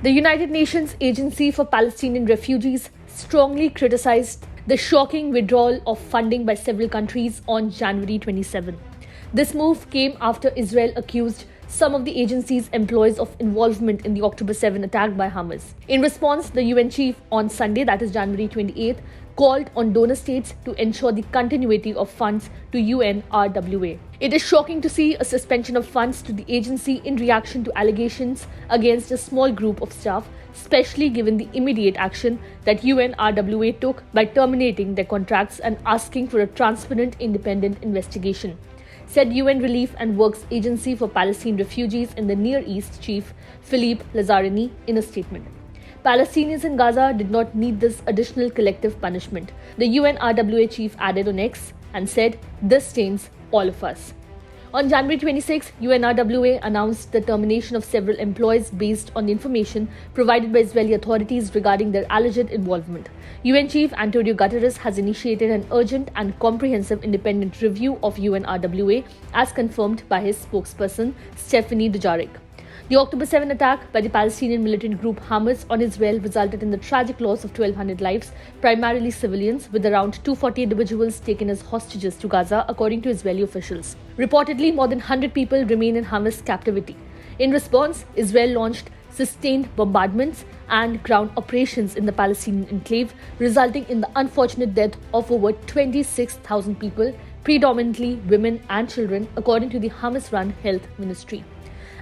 The United Nations Agency for Palestinian Refugees strongly criticized the shocking withdrawal of funding by several countries on January 27. This move came after Israel accused some of the agency's employees of involvement in the October 7 attack by Hamas. In response, the UN chief on Sunday, that is January 28th, called on donor states to ensure the continuity of funds to UNRWA. It is shocking to see a suspension of funds to the agency in reaction to allegations against a small group of staff, especially given the immediate action that UNRWA took by terminating their contracts and asking for a transparent, independent investigation, said UN Relief and Works Agency for Palestinian Refugees in the Near East chief Philippe Lazzarini in a statement. Palestinians in Gaza did not need this additional collective punishment, the UNRWA chief added on X and said, "This stains all of us." On January 26, UNRWA announced the termination of several employees based on the information provided by Israeli authorities regarding their alleged involvement. UN Chief Antonio Guterres has initiated an urgent and comprehensive independent review of UNRWA, as confirmed by his spokesperson, Stephanie Dujarric. The October 7 attack by the Palestinian militant group Hamas on Israel resulted in the tragic loss of 1,200 lives, primarily civilians, with around 240 individuals taken as hostages to Gaza, according to Israeli officials. Reportedly, more than 100 people remain in Hamas captivity. In response, Israel launched sustained bombardments and ground operations in the Palestinian enclave, resulting in the unfortunate death of over 26,000 people, predominantly women and children, according to the Hamas-run health ministry.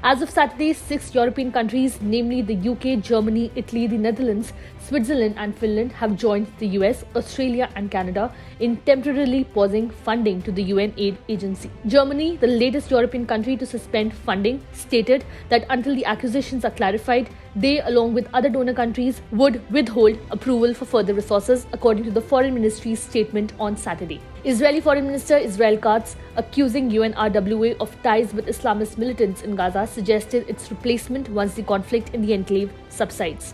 As of Saturday, 6 European countries, namely the UK, Germany, Italy, the Netherlands, Switzerland and Finland, have joined the US, Australia and Canada in temporarily pausing funding to the UN aid agency. Germany, the latest European country to suspend funding, stated that until the accusations are clarified, they, along with other donor countries, would withhold approval for further resources, according to the Foreign Ministry's statement on Saturday. Israeli Foreign Minister Israel Katz, accusing UNRWA of ties with Islamist militants in Gaza, suggested its replacement once the conflict in the enclave subsides.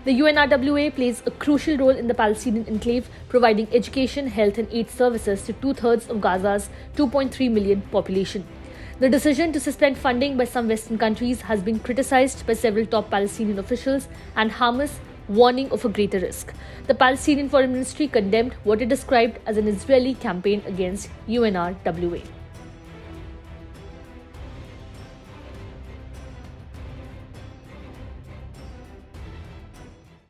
The UNRWA plays a crucial role in the Palestinian enclave, providing education, health and aid services to two-thirds of Gaza's 2.3 million population. The decision to suspend funding by some Western countries has been criticized by several top Palestinian officials and Hamas, warning of a greater risk. The Palestinian Foreign Ministry condemned what it described as an Israeli campaign against UNRWA.